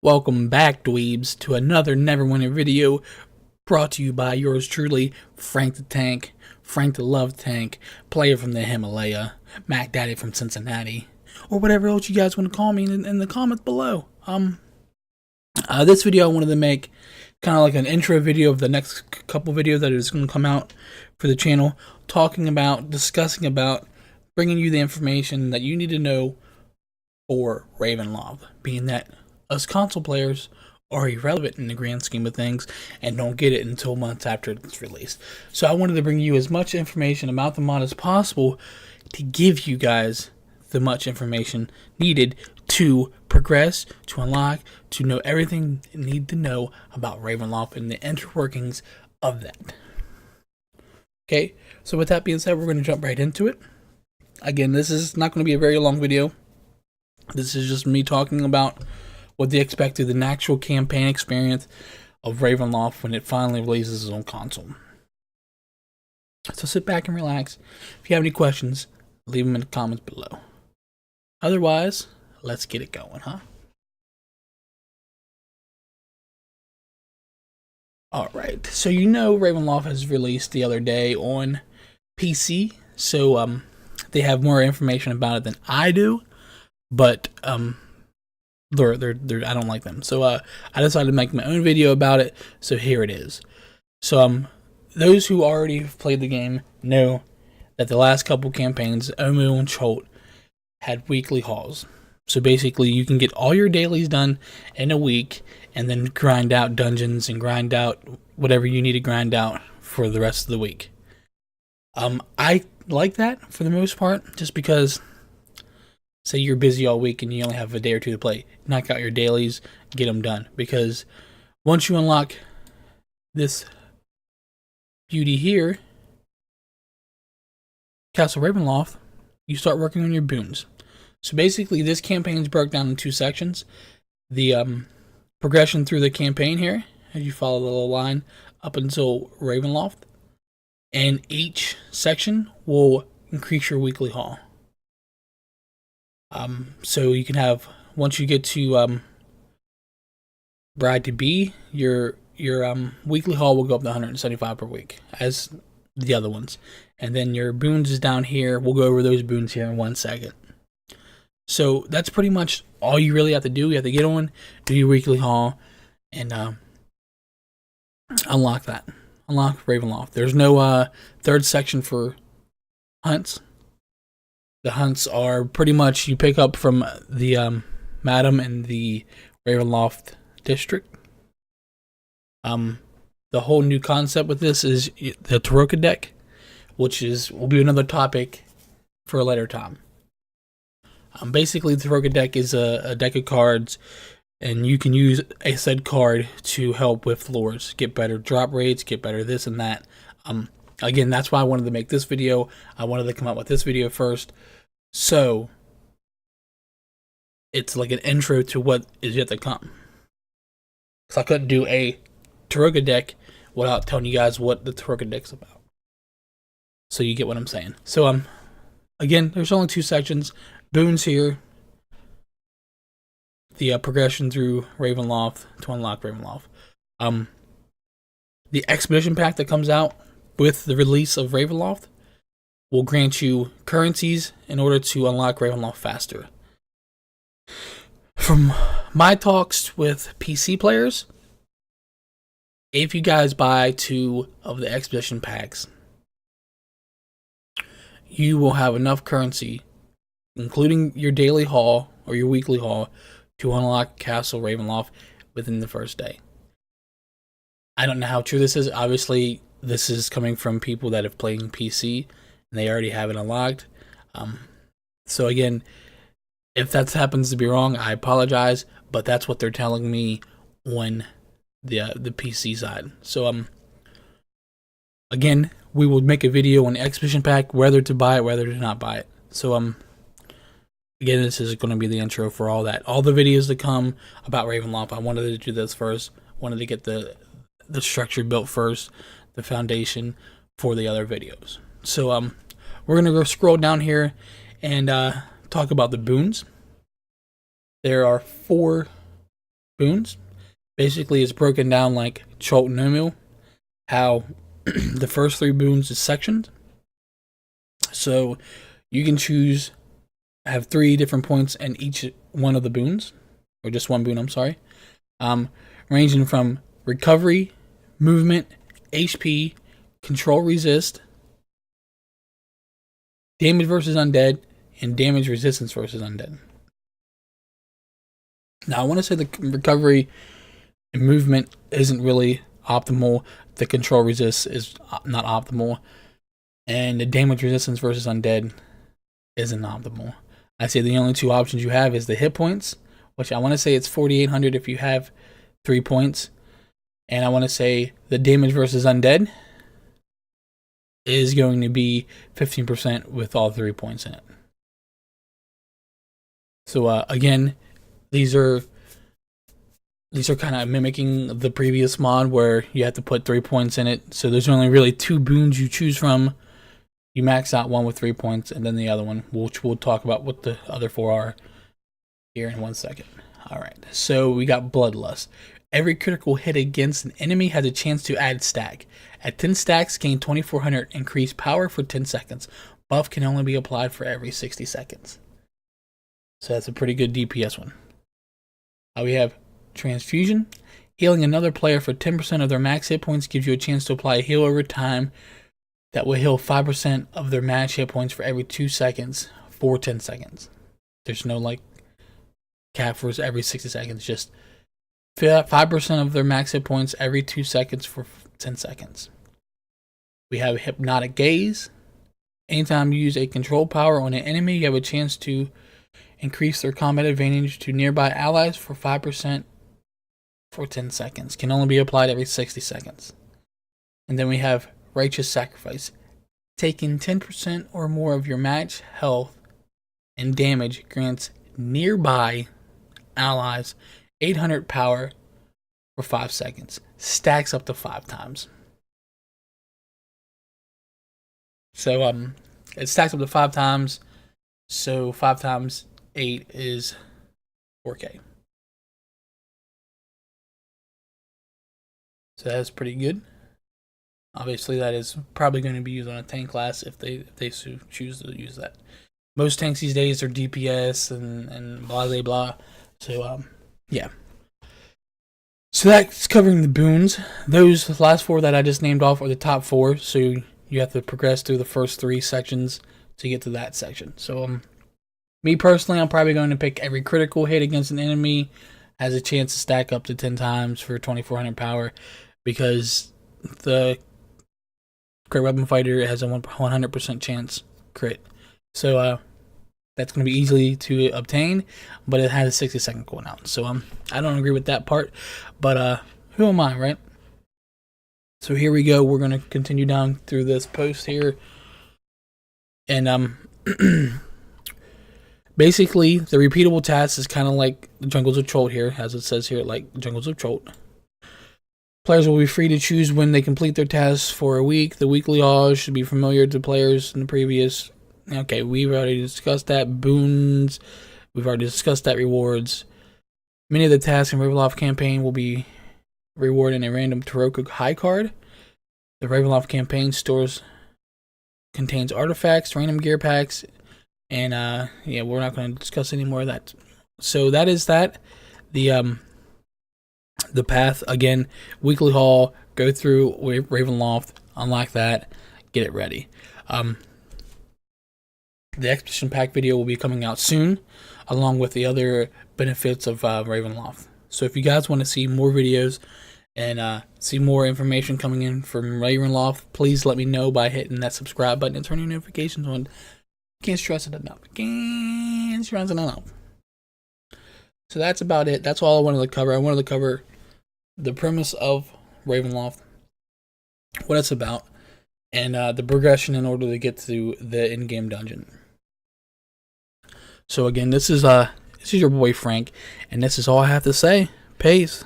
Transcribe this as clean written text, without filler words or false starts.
Welcome back, dweebs, to another Neverwinter video brought to you by yours truly, Frank the Tank, Frank the Love Tank, player from the Himalaya, Mac Daddy from Cincinnati, or whatever else you guys want to call me in the comments below. This video I wanted to make kind of like an intro video of the next couple videos that is going to come out for the channel, discussing about, bringing you the information that you need to know for Ravenloft, being that us console players are irrelevant in the grand scheme of things and don't get it until months after it's released. So I wanted to bring you as much information about the mod as possible to give you guys the much information needed to progress, to unlock, to know everything you need to know about Ravenloft and the inner workings of that. Okay, so with that being said, we're going to jump right into it. Again, this is not going to be a very long video. This is just me talking about what they expect of the actual campaign experience of Ravenloft when it finally releases on console. So sit back and relax. If you have any questions, leave them in the comments below. Otherwise, let's get it going, huh? Alright, so you know Ravenloft has released the other day on PC, so they have more information about it than I do, but I don't like them. So I decided to make my own video about it, so here it is. So those who already have played the game know that the last couple campaigns, Omu and Cholt, had weekly hauls. So basically you can get all your dailies done in a week and then grind out dungeons and grind out whatever you need to grind out for the rest of the week. I like that for the most part, just because say you're busy all week and you only have a day or two to play, knock out your dailies, get them done. Because once you unlock this beauty here, Castle Ravenloft, you start working on your boons. So basically this campaign is broken down in two sections. The progression through the campaign here, as you follow the little line up until Ravenloft, and each section will increase your weekly haul. So you can have, once you get to Bride to Be, your weekly haul will go up to 175 per week, as the other ones. And then your boons is down here. We'll go over those boons here in 1 second. So that's pretty much all you really have to do. You have to get on, do your weekly haul, and unlock that. Unlock Ravenloft. There's no third section for hunts. The hunts are pretty much you pick up from the Madam and the Ravenloft district. The whole new concept with this is the Taroka deck, which will be another topic for a later time. Basically, the Taroka deck is a deck of cards, and you can use a said card to help with lures, get better drop rates, get better this and that. Again, that's why I wanted to make this video. I wanted to come out with this video first, so it's like an intro to what is yet to come. So I couldn't do a Taroka deck without telling you guys what the Taroka deck's about. So you get what I'm saying. So again, there's only two sections. Boons here. The progression through Ravenloft to unlock Ravenloft. The expedition pack that comes out with the release of Ravenloft will grant you currencies in order to unlock Ravenloft faster. From my talks with PC players, if you guys buy 2 of the expedition packs, you will have enough currency, including your daily haul or your weekly haul, to unlock Castle Ravenloft within the first day. I don't know how true this is. Obviously, this is coming from people that have played PC and they already have it unlocked. So again, if that happens to be wrong, I apologize, but that's what they're telling me on the PC side. So again, we will make a video on the expedition pack, whether to buy it, whether to not buy it. So again, this is going to be the intro for all that. All the videos to come about Ravenloft, I wanted to do this first. Wanted to get the structure built first, the foundation for the other videos. So we're going to go scroll down here and talk about the boons. There are 4 boons. Basically, it's broken down like Chult Nomu, how the first 3 boons is sectioned. So you can choose, have 3 different points in each one of the boons, or just one boon, I'm sorry. Ranging from recovery, movement, HP, control resist, damage versus undead, and damage resistance versus undead. Now, I want to say the recovery and movement isn't really optimal. The control resist is not optimal. And the damage resistance versus undead isn't optimal. I say the only 2 options you have is the hit points, which I want to say it's 4,800 if you have 3 points. And I want to say the damage versus undead is going to be 15% with all 3 points in it. So again, these are kind of mimicking the previous mod where you have to put 3 points in it. So there's only really 2 boons you choose from. You max out one with 3 points, and then the other one, which we'll talk about what the other 4 are here in 1 second. Alright, so we got Bloodlust. Every critical hit against an enemy has a chance to add stack. At 10 stacks, gain 2400 increased power for 10 seconds. Buff can only be applied for every 60 seconds. So that's a pretty good DPS one. We have Transfusion. Healing another player for 10% of their max hit points gives you a chance to apply a heal over time that will heal 5% of their max hit points for every 2 seconds for 10 seconds. There's no like cap for every 60 seconds, just 5% of their max hit points every 2 seconds for 10 seconds. We have Hypnotic Gaze. Anytime you use a control power on an enemy, you have a chance to increase their combat advantage to nearby allies for 5% for 10 seconds. Can only be applied every 60 seconds. And then we have Righteous Sacrifice. Taking 10% or more of your match health and damage grants nearby allies 800 power for 5 seconds. Stacks up to 5 times. So it stacks up to 5 times. So 5 times 8 is 4K. So that's pretty good. Obviously, that is probably going to be used on a tank class if they choose to use that. Most tanks these days are DPS and blah blah blah. So yeah. So that's covering the boons. Those last 4 that I just named off are the top 4. So you have to progress through the first 3 sections to get to that section. So me personally, I'm probably going to pick every critical hit against an enemy has a chance to stack up to 10 times for 2400 power, because the crit weapon fighter has a 100% chance crit. So that's going to be easily to obtain, but it has a 60-second cooldown. So I don't agree with that part, but who am I, right? So here we go. We're going to continue down through this post here, and basically the repeatable task is kind of like the Jungles of Chult here, as it says here, like Jungles of Chult. Players will be free to choose when they complete their tasks for a week. The weekly odds should be familiar to players in the previous. Okay, we've already discussed that. Boons, we've already discussed that. Rewards. Many of the tasks in Ravenloft campaign will be rewarded in a random Taroka high card. The Ravenloft campaign contains artifacts, random gear packs, and yeah, we're not going to discuss any more of that. So that is that. The path, again, weekly haul, go through Ravenloft, unlock that, get it ready. The Expedition Pack video will be coming out soon, along with the other benefits of Ravenloft. So if you guys want to see more videos and see more information coming in from Ravenloft, please let me know by hitting that subscribe button and turning notifications on. Can't stress it enough. Can't stress it enough. So that's about it. That's all I wanted to cover. I wanted to cover the premise of Ravenloft, what it's about, and the progression in order to get to the in-game dungeon. So again, this is your boy Frank, and this is all I have to say. Peace.